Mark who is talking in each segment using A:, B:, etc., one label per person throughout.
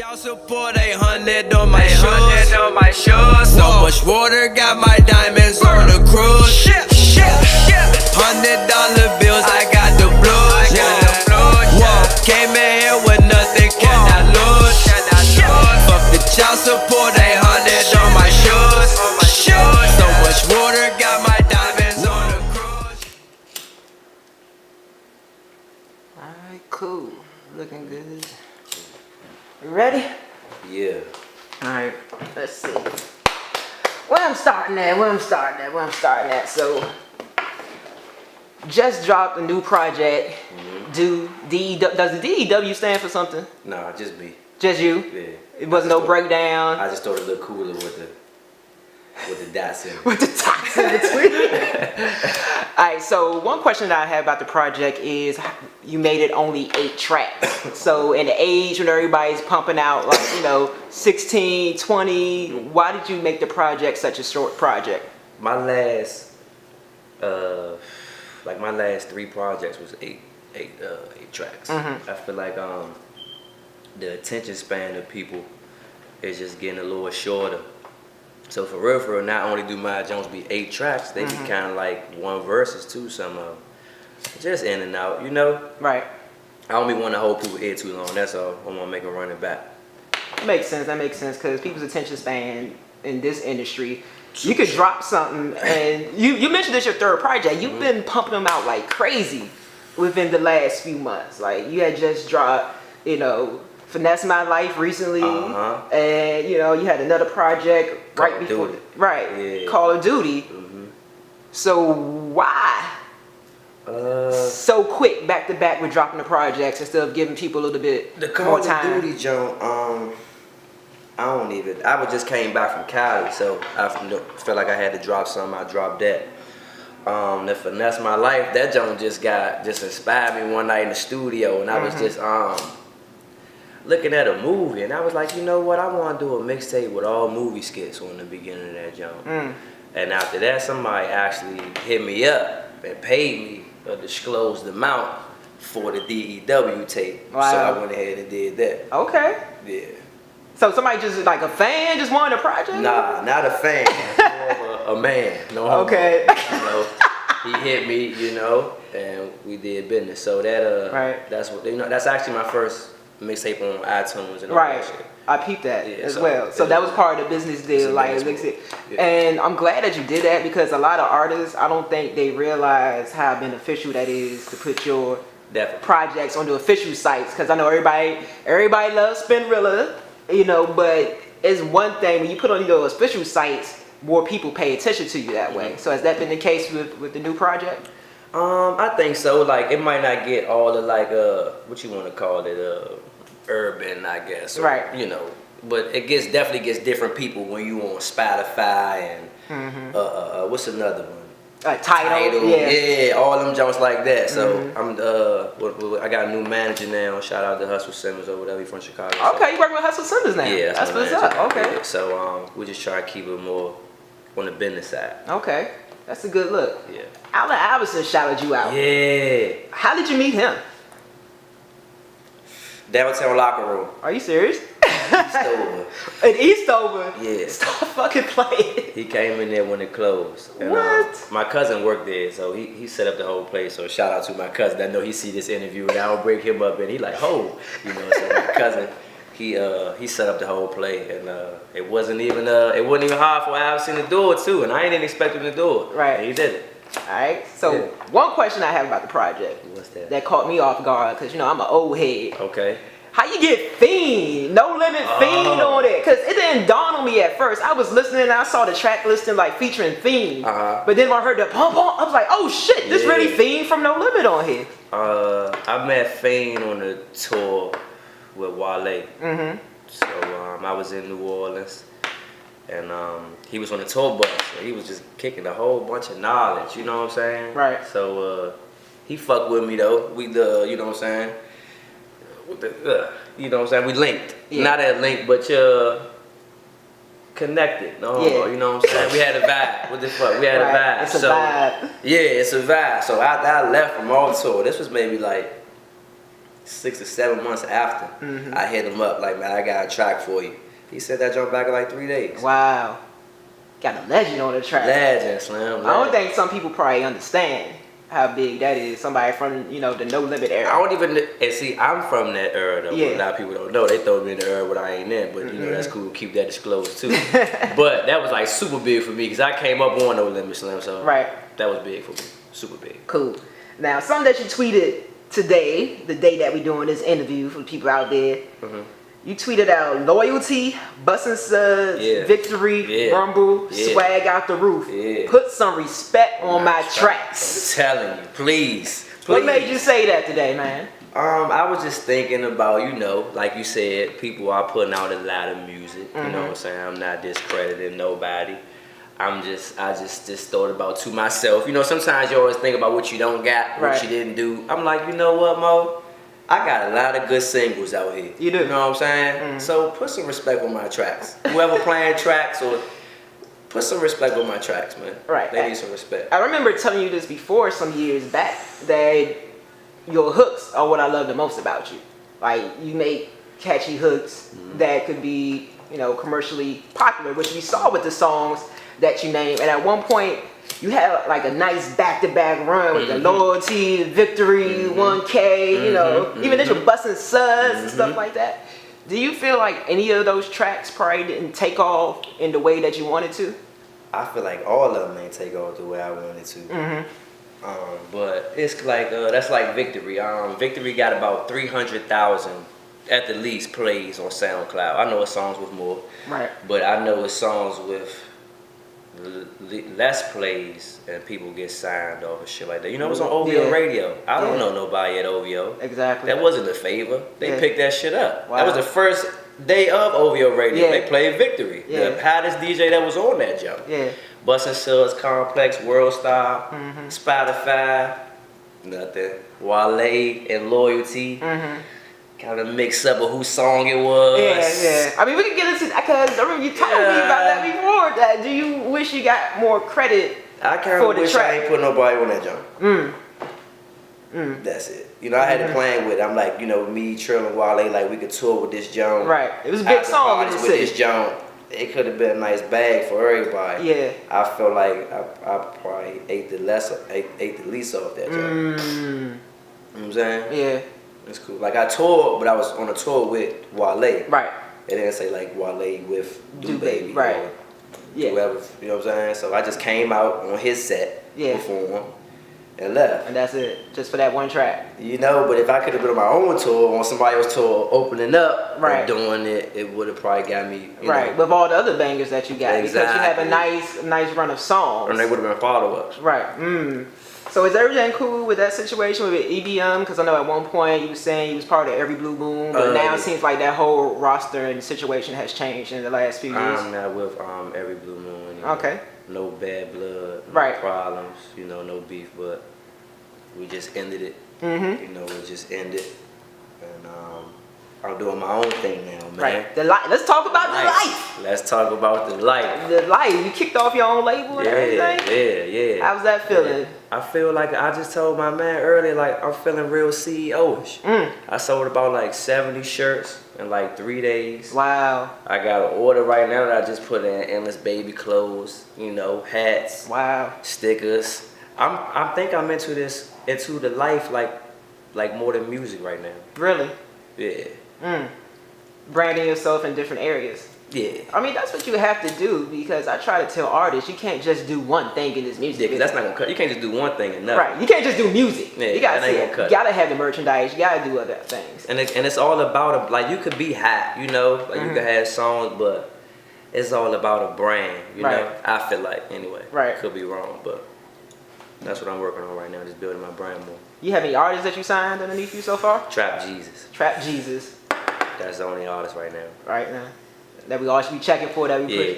A: Child support 800 on my shoes. So much water, got my diamonds on the cruise. $100 bills, I got the blues. Whoa, came in here with nothing, can I lose? Fuck the child support 800 on my shoes. So much water, got my diamonds on the cruise.
B: Alright, cool. Looking good. You ready?
C: Yeah.
B: Alright, let's see. Where I'm starting at. So, just dropped a new project. D.E.W. Does the D.E.W stand for something?
C: Nah, just me.
B: Just you?
C: Yeah.
B: It wasn't no breakdown?
C: I just thought it looked cooler with the dots in it.
B: With the dots in between. Alright, so one question that I have about the project is you made it only 8 tracks. So in the age when everybody's pumping out like, 16, 20, why did you make the project such a short project?
C: My last 3 projects was eight tracks. I feel like the attention span of people is just getting a little shorter. So for real, not only do my Jones be 8 tracks, they be kind of like one verses too, some of them. Just in and out,
B: Right.
C: I don't be want to hold people ear too long, that's all. I want to make them run it back.
B: That makes sense, because people's attention span in this industry, you could drop something, and you mentioned this your 3rd project. You've been pumping them out like crazy within the last few months. Like you had just dropped, Finesse My Life recently, and you had another project right before, Call of Duty. So why so quick back to back with dropping the projects instead of giving people a little bit more time?
C: The Call of Duty joint, I just came back from Cali, so I felt like I had to drop something. I dropped that. The Finesse My Life, that joint just inspired me one night in the studio, and I was just looking at a movie, and I was like, you know what, I want to do a mixtape with all movie skits on the beginning of that joint. And after that, somebody actually hit me up and paid me a disclosed amount for the D.E.W tape.
B: Wow.
C: So I went ahead and did that.
B: Okay.
C: Yeah.
B: So somebody just like a fan just wanted a project?
C: Nah, not a fan. More of a man. No homo.
B: Okay.
C: He hit me, and we did business. So that that's actually my first mixtape on iTunes and all that shit.
B: I peeped that as well. So that was part of the business deal, and I'm glad that you did that, because a lot of artists, I don't think they realize how beneficial that is to put your projects on the official sites. Because I know everybody loves Spinrilla, but it's one thing when you put on those official sites, more people pay attention to you that way. So has that been the case with the new project?
C: I think so. Like, it might not get all the what you want to call it, urban, I guess. Or, but it definitely gets different people when you on Spotify and what's another one?
B: Tidal.
C: Yeah, all them joints like that. So I got a new manager now. Shout out to Hustle Simmons or whatever, from Chicago.
B: Okay, you working with Hustle Simmons now?
C: Yeah,
B: that's what's up. Okay.
C: Yeah, so we just try to keep it more on the business side.
B: Okay, that's a good look.
C: Yeah.
B: Allen Iverson shouted you out.
C: Yeah.
B: How did you meet him?
C: Downtown locker room.
B: Are you serious?
C: Eastover.
B: In Eastover?
C: Yeah.
B: Stop fucking playing.
C: He came in there when it closed. And,
B: what?
C: My cousin worked there, so he set up the whole place. So shout out to my cousin. I know he see this interview, and I'll break him up, and he like, oh, so my cousin, he set up the whole play, and it wasn't even hard for Iverson to do it too, and I didn't expect him to do it.
B: Right.
C: And he did it.
B: Alright, so one question I have about the project.
C: What's that?
B: That caught me off guard, because I'm an old head.
C: Okay.
B: How you get Fiend, No Limit Fiend on it? Because it didn't dawn on me at first. I was listening and I saw the track listing featuring Fiend. But then when I heard the pump, I was like, oh shit, this really Fiend from No Limit on here.
C: I met Fiend on a tour with Wale. So I was in New Orleans. And he was on the tour bus, and he was just kicking a whole bunch of knowledge, you know what I'm saying?
B: Right.
C: So he fucked with me though. We you know what I'm saying? You know what I'm saying? We linked. Yeah. Not at link, but connected. No, you know what I'm saying? We had a vibe. What the fuck? We had a vibe.
B: It's a vibe.
C: Yeah, it's a vibe. So I left from all tour. This was maybe 6 or 7 months after, I hit him up like, man, I got a track for you. He said that jump back in like 3 days.
B: Wow. Got a legend on the track.
C: Legend, Slim.
B: I don't think some people probably understand how big that is. Somebody from, you know, the No Limit era.
C: I don't even, and see, I'm from that era though.
B: Yeah.
C: But a lot of people don't know. They throw me in the era when I ain't in, but you know, that's cool. Keep that disclosed too. But that was like super big for me because I came up on No Limit, Slim, so that was big for me. Super big.
B: Cool. Now, something that you tweeted today, the day that we're doing this interview for the people out there, you tweeted out loyalty, bustin' suds, victory, rumble, swag out the roof. Put some respect on my tracks.
C: I'm telling you, please.
B: What made you say that today, man?
C: I was just thinking about, you know, like you said, people are putting out a lot of music. You know what I'm saying? I'm not discrediting nobody. I just thought about to myself. You know, sometimes you always think about what you don't got, what you didn't do. I'm like, you know what, Mo? I got a lot of good singles out here.
B: You do.
C: You know what I'm saying? So put some respect on my tracks. Whoever playing tracks, or put some respect on my tracks, man.
B: Right.
C: They need some respect.
B: I remember telling you this before some years back, that your hooks are what I love the most about you. Like, you make catchy hooks that could be, you know, commercially popular, which we saw with the songs that you named. And at one point, you had like a nice back-to-back run with the loyalty, victory, 1K, you know, even if you're busting suds and stuff like that. Do you feel like any of those tracks probably didn't take off in the way that you wanted to?
C: I feel like all of them ain't take off the way I wanted to. But it's like, that's like Victory. Victory got about 300,000 at the least plays on SoundCloud. I know it's songs with more. Right. But I know it's songs with less plays and people get signed off and shit like that. You know, it was on OVO radio. I don't know nobody at OVO.
B: Exactly.
C: That wasn't a favor. They picked that shit up. Wow. That was the first day of OVO radio. They played Victory. The hottest DJ that was on that jump. Bustin' Suds, Complex, World Star, Spotify, nothing. Wale and Loyalty. Kind of mix up of whose song it was.
B: I mean, we can get into that because I remember you told me about that before. That do you wish you got more credit?
C: I kind of wish I ain't put nobody on that jump. That's it. You know, I had a plan with it. I'm like, you know, me, Trill, and Wale, like we could tour with this jump.
B: Right. It was a big song in the city.
C: With this jump, it could have been a nice bag for everybody. I felt like I probably ate the least off that jump. You know what I'm saying? It's cool. Like I toured, but I was on a tour with Wale. Right. It didn't say like Wale with D.E.W.
B: Right.
C: Or whoever, you know what I'm saying? So I just came out on his set, performed, and left.
B: And that's it, just for that one track.
C: You know, but if I could have been on my own tour, on somebody else's tour, opening up, and doing it, it would have probably got me, you know.
B: With all the other bangers that you got, because you have a nice run of songs.
C: And they would have been follow-ups.
B: Right. So is everything cool with that situation with EBM? Because I know at one point you were saying you was part of Every Blue Moon, but now it seems like that whole roster and situation has changed in the last few years.
C: I'm not with Every Blue Moon. You know,
B: okay.
C: No bad blood, no problems, you know, no beef, but we just ended it. You know, we just ended. And I'm doing my own thing now, man.
B: Right. Let's talk about the life.
C: Let's talk about the life.
B: The life. You kicked off your own label and everything?
C: Yeah.
B: How's that feeling?
C: I feel like I just told my man earlier, like I'm feeling real CEO-ish. I sold about like 70 shirts in like 3 days.
B: Wow.
C: I got an order right now that I just put in endless baby clothes, you know, hats.
B: Wow.
C: Stickers. I think I'm into the life like more than music right now.
B: Really?
C: Yeah.
B: Branding yourself in different areas.
C: Yeah.
B: I mean, that's what you have to do, because I try to tell artists you can't just do one thing in this music.
C: Yeah, that's not gonna cut. You can't just do one thing and nothing.
B: Right. You can't just do music.
C: Yeah,
B: you gotta
C: cut.
B: You gotta have the merchandise. You gotta do other things.
C: And it's all about like you could be hot, you know, like you could have songs, but it's all about a brand, you know. I feel like anyway. Right. Could be wrong, but that's what I'm working on right now, just building my brand more.
B: You have any artists that you signed underneath you so far?
C: Trap Jesus.
B: Trap Jesus.
C: That's the only artist right now.
B: Right now. That we all should be checking for, that we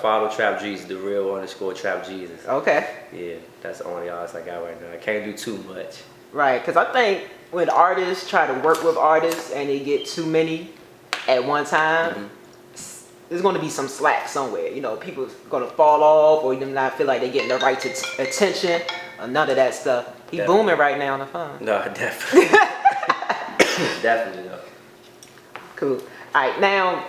C: follow Trap Jesus, the real _ Trap Jesus.
B: Okay.
C: Yeah, that's the only artist I got right now. I can't do too much.
B: Right, because I think when artists try to work with artists and they get too many at one time, there's going to be some slack somewhere. You know, people's going to fall off, or them not feel like they're getting the right attention, or none of that stuff. He booming right now on the phone.
C: No, definitely. Definitely though.
B: Cool. All right, now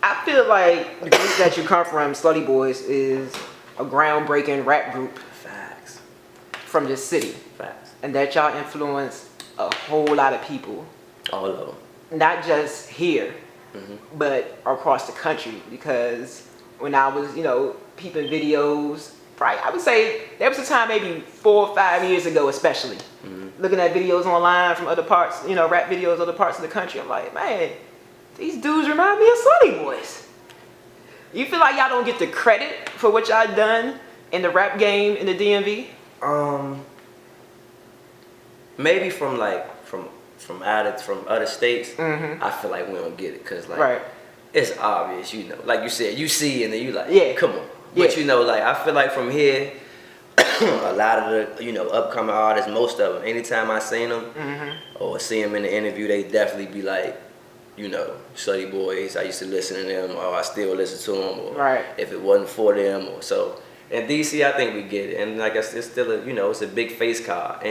B: I feel like the group that you come from, Slutty Boys, is a groundbreaking rap group
C: Facts.
B: from this city,
C: Facts.
B: and that y'all influence a whole lot of people,
C: All of them.
B: not just here, but across the country. Because when I was, peeping videos, probably I would say there was a time maybe 4 or 5 years ago, especially looking at videos online from other parts, rap videos, other parts of the country. I'm like, man, these dudes remind me of Slutty Boys. You feel like y'all don't get the credit for what y'all done in the rap game in the DMV?
C: Maybe from other states, I feel like we don't get it because it's obvious, like you said, you see and then you like,
B: Yeah.
C: come on.
B: Yeah.
C: But I feel like from here, a lot of the upcoming artists, most of them, anytime I seen them or see them in the interview, they definitely be like, Slutty Boys, I used to listen to them, or I still listen to them, or if it wasn't for them, or so. In DC, I think we get it, and like I said, it's still it's a big face card.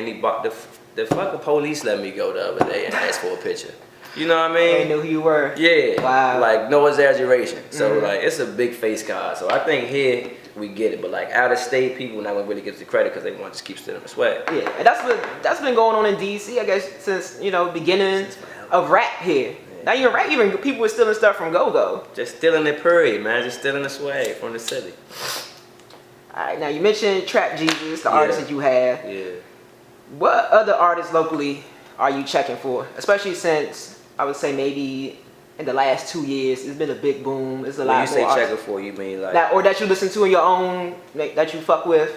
C: The fucking police let me go the other day and ask for a picture. You know what I mean?
B: They knew who you were.
C: Yeah.
B: Wow.
C: Like, no exaggeration. So it's a big face card. So I think here we get it, but like out of state, people not gonna really get the credit because they want to just keep stealing the swag.
B: Yeah, and that's been going on in DC, I guess, since beginning of rap here. Not even rap, even people were stealing stuff from Go-Go.
C: Just stealing the period, man. Just stealing the swag from the city.
B: All right, now you mentioned Trap Jesus, the artist that you have.
C: Yeah.
B: What other artists locally are you checking for? Especially since I would say maybe in the last 2 years, it's been a big boom. It's a lot more.
C: When you say checking for, you mean like
B: that, or that you listen to in your own, that you fuck with?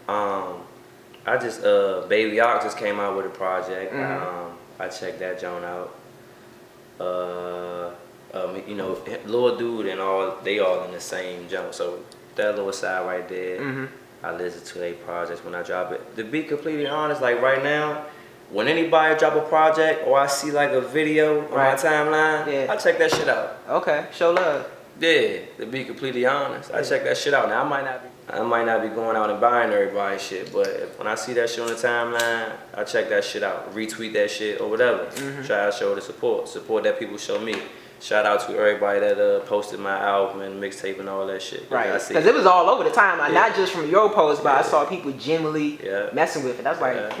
C: I just Baby Ox just came out with a project. I checked that joint out. Lil Dude and they all in the same jump. So that little side right there, I listen to their projects when I drop it. To be completely honest, like right now, when anybody drop a project or I see like a video on my timeline, I check that shit out.
B: Okay, show love.
C: Yeah, to be completely honest, I check that shit out. Now I might not be going out and buying everybody's shit, but when I see that shit on the timeline, I check that shit out, retweet that shit or whatever. Try to show the support that people show me. Shout out to everybody that posted my album and mixtape and all that shit.
B: Right, because it was all over the timeline, not just from your post, but I saw people genuinely messing with it. That's like,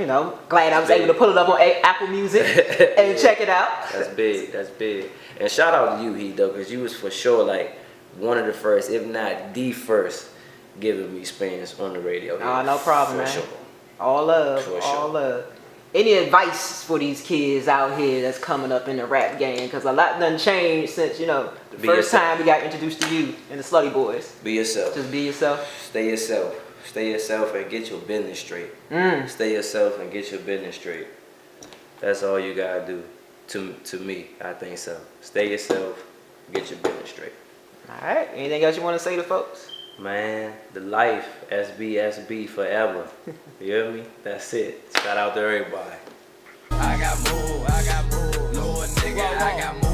B: glad I was able to pull it up on Apple Music and check it out.
C: That's big, that's big. And shout out to you, Heat, though, because you was for sure like one of the first, if not the first, giving me spins on the radio.
B: No problem, man.
C: Sure.
B: All love, all love. Any advice for these kids out here that's coming up in the rap game? Because a lot done changed since, the first time we got introduced to you and the Slutty Boys.
C: Be yourself.
B: Just be yourself.
C: Stay yourself. Stay yourself and get your business straight. Stay yourself and get your business straight. That's all you gotta do. To me, I think so. Stay yourself, get your business straight.
B: All right. Anything else you want to say to folks?
C: Man, the life, SB forever. You hear me? That's it. Shout out to everybody.
A: I got more, Lord nigga, I got more.